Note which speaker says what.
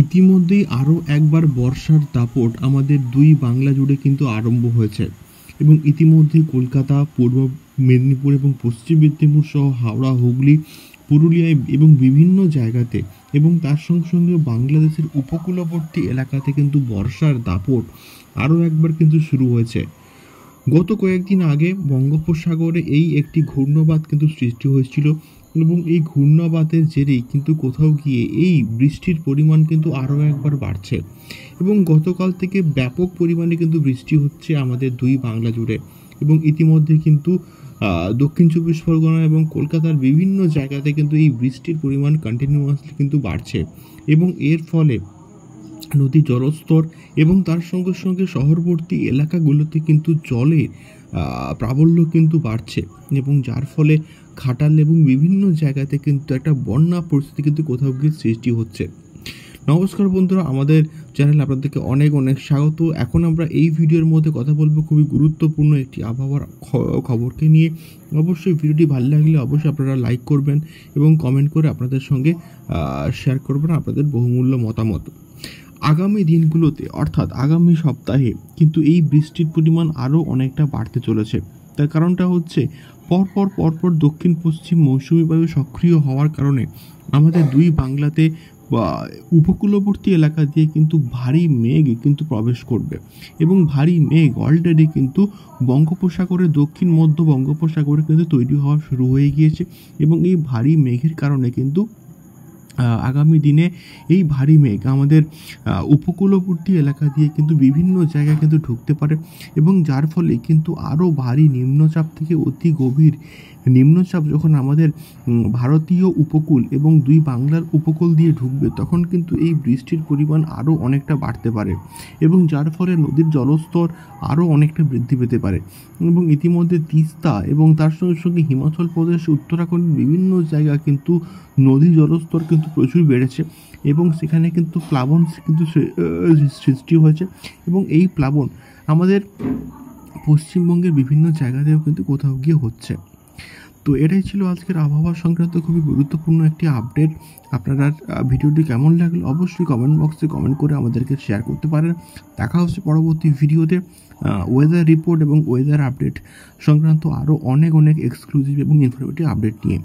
Speaker 1: ইতিমধ্যেই আরও একবার বর্ষার দাপট আমাদের দুই বাংলা জুড়ে কিন্তু আরম্ভ হয়েছে এবং ইতিমধ্যেই কলকাতা, পূর্ব মেদিনীপুর এবং পশ্চিম মেদিনীপুর সহ হাওড়া, হুগলি, পুরুলিয়ায় এবং বিভিন্ন জায়গাতে এবং তার সঙ্গে সঙ্গে বাংলাদেশের উপকূলবর্তী এলাকাতে কিন্তু বর্ষার দাপট আরও একবার কিন্তু শুরু হয়েছে। গত কয়েকদিন আগে বঙ্গোপসাগরে এই একটি ঘূর্ণবাত কিন্তু সৃষ্টি হয়েছিল এবং এই ঘূর্ণবাতের জেরেই কিন্তু কোথাও গিয়ে এই বৃষ্টির পরিমাণ কিন্তু আরও একবার বাড়ছে এবং গতকাল থেকে ব্যাপক পরিমাণে কিন্তু বৃষ্টি হচ্ছে আমাদের দুই বাংলা জুড়ে এবং ইতিমধ্যে কিন্তু দক্ষিণ চব্বিশ পরগনা এবং কলকাতার বিভিন্ন জায়গাতে কিন্তু এই বৃষ্টির পরিমাণ কন্টিনিউয়াসলি কিন্তু বাড়ছে এবং এর ফলে নদী জলস্তর এবং তার সঙ্গে সঙ্গে শহরবর্তী এলাকাগুলোতে কিন্তু জলের প্রাবল্য কিন্তু বাড়ছে এবং যার ফলে খাটাল এবং বিভিন্ন জায়গাতে কিন্তু একটা বন্যা পরিস্থিতি কিন্তু কোথাও গিয়ে সৃষ্টি হচ্ছে। নমস্কার বন্ধুরা, আমাদের চ্যানেলে আপনাদেরকে অনেক অনেক স্বাগত। এখন আমরা এই ভিডিওর মধ্যে কথা বলবো খুবই গুরুত্বপূর্ণ একটি আবহাওয়ার খবরকে নিয়ে। অবশ্যই ভিডিওটি ভালো লাগলে অবশ্যই আপনারা লাইক করবেন এবং কমেন্ট করে আপনাদের সঙ্গে শেয়ার করবেন আপনাদের বহুমূল্য মতামত। আগামী দিনগুলোতে অর্থাৎ আগামী সপ্তাহে কিন্তু এই বৃষ্টির পরিমাণ আরও অনেকটা বাড়তে চলেছে। তার কারণটা হচ্ছে পরপর দক্ষিণ পশ্চিম মৌসুমি বায়ু সক্রিয় হওয়ার কারণে আমাদের দুই বাংলাতে বা উপকূলবর্তী এলাকা দিয়ে কিন্তু ভারী মেঘ কিন্তু প্রবেশ করবে এবং ভারী মেঘ অলরেডি কিন্তু বঙ্গোপসাগরে দক্ষিণ মধ্য বঙ্গোপসাগরে কিন্তু তৈরি হওয়া শুরু হয়ে গিয়েছে এবং এই ভারী মেঘের কারণে কিন্তু আগামী দিনে এই ভারী মেঘ আমাদের উপকূলবর্তী এলাকা দিয়ে কিন্তু বিভিন্ন জায়গায় কিন্তু ঢুকতে পারে এবং যার ফলে কিন্তু আরও ভারী নিম্নচাপ থেকে অতি গভীর নিম্নচাপ যখন আমাদের ভারতীয় উপকূল এবং দুই বাংলার উপকূল দিয়ে ঢুকবে তখন কিন্তু এই বৃষ্টির পরিমাণ আরও অনেকটা বাড়তে পারে এবং যার ফলে নদীর জলস্তর আরও অনেকটা বৃদ্ধি পেতে পারে এবং ইতিমধ্যে তিস্তা এবং তার সঙ্গে সঙ্গে হিমাচল প্রদেশ, উত্তরাখণ্ড বিভিন্ন জায়গা কিন্তু নদী জলস্তর কিন্তু প্রচুর বেড়েছে এবং সেখানে কিন্তু প্লাবন কিন্তু সৃষ্টি হয়েছে এবং এই প্লাবন আমাদের পশ্চিমবঙ্গের বিভিন্ন জায়গাতেও কিন্তু কোথাও গিয়ে হচ্ছে। তো এটাই ছিল আজকের আবহাওয়া সংক্রান্ত খুবই গুরুত্বপূর্ণ একটি আপডেট। আপনারা ভিডিওটি কেমন লাগলো অবশ্যই কমেন্ট বক্সে কমেন্ট করে আমাদেরকে শেয়ার করতে পারেন। দেখা হচ্ছে পরবর্তী ভিডিওতে ওয়েদার রিপোর্ট এবং ওয়েদার আপডেট সংক্রান্ত আরও অনেক এক্সক্লুসিভ এবং ইনফরমেটিভ আপডেট নিয়ে।